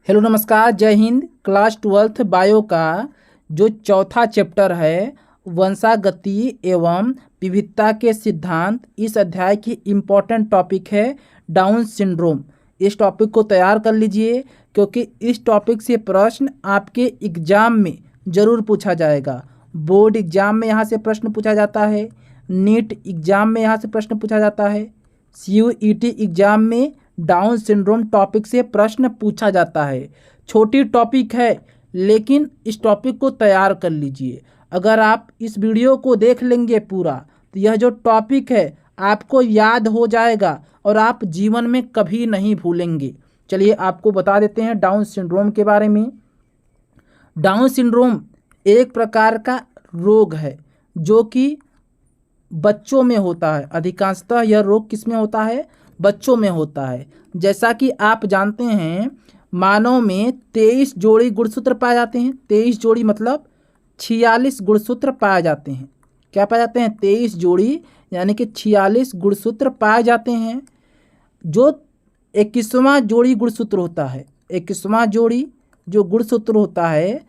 Hello नमस्कार, जय Hind. Class 12th bio का जो चौथा चैप्टर है वंशागति एवं विविधता के सिद्धांत, इस अध्याय की इम्पोर्टेंट टॉपिक है डाउन सिंड्रोम। इस टॉपिक को तैयार कर लीजिए क्योंकि इस टॉपिक से प्रश्न आपके एग्ज़ाम में ज़रूर पूछा जाएगा। बोर्ड एग्ज़ाम में यहाँ से प्रश्न पूछा जाता है, नीट एग्ज़ाम में यहाँ से प्रश्न पूछा जाता है, CUET एग्ज़ाम में डाउन सिंड्रोम टॉपिक से प्रश्न पूछा जाता है। छोटी टॉपिक है लेकिन इस टॉपिक को तैयार कर लीजिए। अगर आप इस वीडियो को देख लेंगे पूरा तो यह जो टॉपिक है आपको याद हो जाएगा और आप जीवन में कभी नहीं भूलेंगे। चलिए आपको बता देते हैं डाउन सिंड्रोम के बारे में। डाउन सिंड्रोम एक प्रकार का रोग है जो कि बच्चों में होता है। अधिकांशतः यह रोग किस में होता है? बच्चों में होता है। जैसा कि आप जानते हैं मानव में 23 जोड़ी गुणसूत्र पाए जाते हैं। 23 जोड़ी मतलब 46 गुणसूत्र पाए जाते हैं। क्या पाए जाते हैं? 23 जोड़ी यानी कि 46 गुणसूत्र पाए जाते हैं। जो 21वां जोड़ी गुणसूत्र होता है, 21वां जोड़ी जो गुणसूत्र होता है,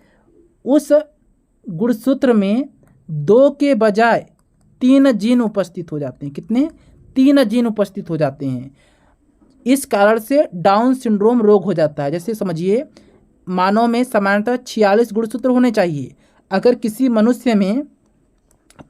उस गुणसूत्र में 2 के बजाय 3 जीन उपस्थित हो जाते हैं। कितने? 3 जीन उपस्थित हो जाते हैं। इस कारण से डाउन सिंड्रोम रोग हो जाता है। जैसे समझिए मानव में सामान्यतः 46 गुणसूत्र होने चाहिए। अगर किसी मनुष्य में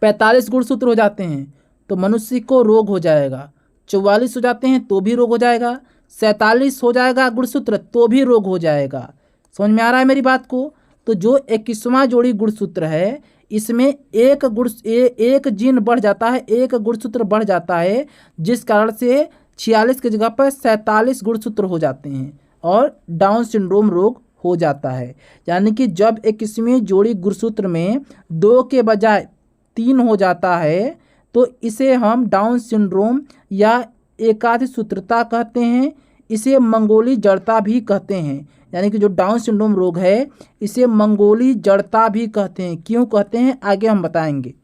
45 गुणसूत्र हो जाते हैं तो मनुष्य को रोग हो जाएगा। 44 हो जाते हैं तो भी रोग हो जाएगा। 47 हो जाएगा गुणसूत्र तो भी रोग हो जाएगा। समझ में आ रहा है मेरी बात को? तो जो 21वां जोड़ी गुणसूत्र है इसमें एक जीन बढ़ जाता है, एक गुणसूत्र बढ़ जाता है, जिस कारण से 46 की जगह पर 47 गुणसूत्र हो जाते हैं और डाउन सिंड्रोम रोग हो जाता है। यानी कि जब 21वीं जोड़ी गुणसूत्र में 2 के बजाय 3 हो जाता है तो इसे हम डाउन सिंड्रोम या एकाधिक सूत्रता कहते हैं। इसे मंगोली जड़ता भी कहते हैं। यानी कि जो डाउन सिंड्रोम रोग है इसे मंगोली जड़ता भी कहते हैं। क्यों कहते हैं आगे हम बताएंगे।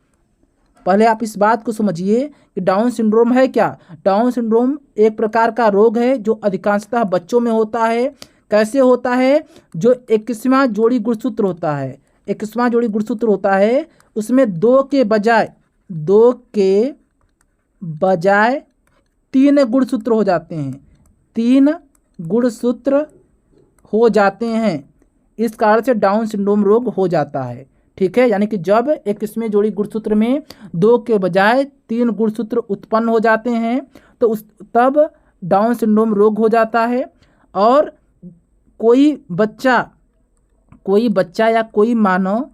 पहले आप इस बात को समझिए कि डाउन सिंड्रोम है क्या। डाउन सिंड्रोम एक प्रकार का रोग है जो अधिकांशतः बच्चों में होता है। कैसे होता है? जो 21वां जोड़ी गुणसूत्र होता है, 21वां जोड़ी गुणसूत्र होता है उसमें 2 के बजाय 3 गुणसूत्र हो जाते हैं। 3 गुणसूत्र हो जाते हैं। इस कारण से डाउन सिंड्रोम रोग हो जाता है। ठीक है, यानी कि जब 21वें जोड़ी गुणसूत्र में 2 के बजाय 3 गुणसूत्र उत्पन्न हो जाते हैं तो तब डाउन सिंड्रोम रोग हो जाता है। और कोई बच्चा या कोई मानव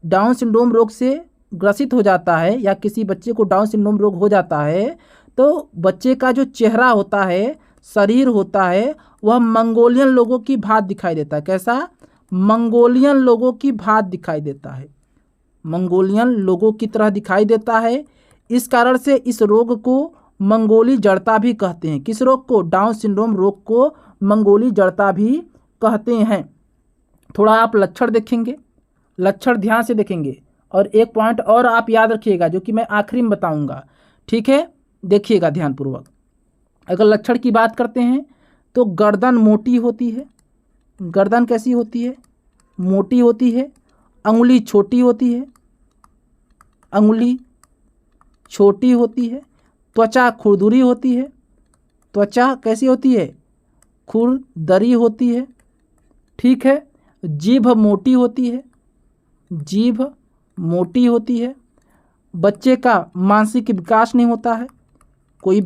डाउन सिंड्रोम रोग से ग्रसित हो जाता है या किसी बच्चे को डाउन सिंड्रोम रोग हो जाता है तो बच्चे का जो चेहरा होता है, शरीर होता है, वह मंगोलियन लोगों की भांति दिखाई देता है। कैसा? मंगोलियन लोगों की भांति दिखाई देता है। मंगोलियन लोगों की तरह दिखाई देता है। इस कारण से इस रोग को मंगोली जड़ता भी कहते हैं। किस रोग को? डाउन सिंड्रोम रोग को मंगोली जड़ता भी कहते हैं। थोड़ा आप लक्षण देखेंगे, लक्षण ध्यान से देखेंगे और एक पॉइंट और आप याद रखिएगा जो कि मैं आखिरी में बताऊंगा। ठीक है, देखिएगा ध्यानपूर्वक। अगर लक्षण की बात करते हैं तो गर्दन मोटी होती है। गर्दन कैसी होती है? मोटी होती है। अंगुली छोटी होती है। अंगुली छोटी होती है। त्वचा खुरदुरी होती है। त्वचा कैसी होती है? खुरदरी होती है। ठीक है। जीभ मोटी होती है। जीभ मोटी होती है। बच्चे का मानसिक विकास नहीं होता है। कोई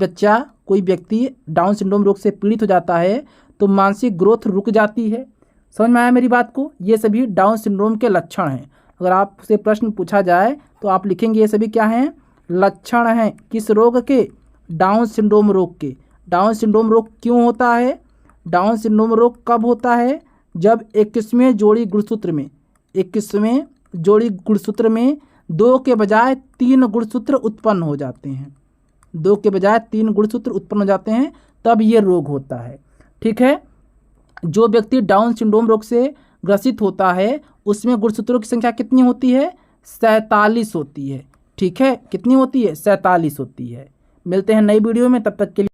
व्यक्ति डाउन सिंड्रोम रोग से पीड़ित हो जाता है तो मानसिक ग्रोथ रुक जाती है। समझ में आया मेरी बात को? ये सभी डाउन सिंड्रोम के लक्षण हैं। अगर आपसे प्रश्न पूछा जाए तो आप लिखेंगे ये सभी क्या हैं? लक्षण हैं। किस रोग के? डाउन सिंड्रोम रोग के। डाउन सिंड्रोम रोग क्यों होता है? डाउन सिंड्रोम रोग कब होता है? जब 21वें जोड़ी गुणसूत्र में 2 के बजाय 3 गुणसूत्र उत्पन्न हो जाते हैं। 2 के बजाय 3 गुणसूत्र उत्पन्न हो जाते हैं तब ये रोग होता है। ठीक है। जो व्यक्ति डाउन सिंड्रोम रोग से ग्रसित होता है उसमें गुणसूत्रों की संख्या कितनी होती है? 47 होती है। ठीक है, कितनी होती है? 47 होती है। मिलते हैं नई वीडियो में, तब तक के लिए।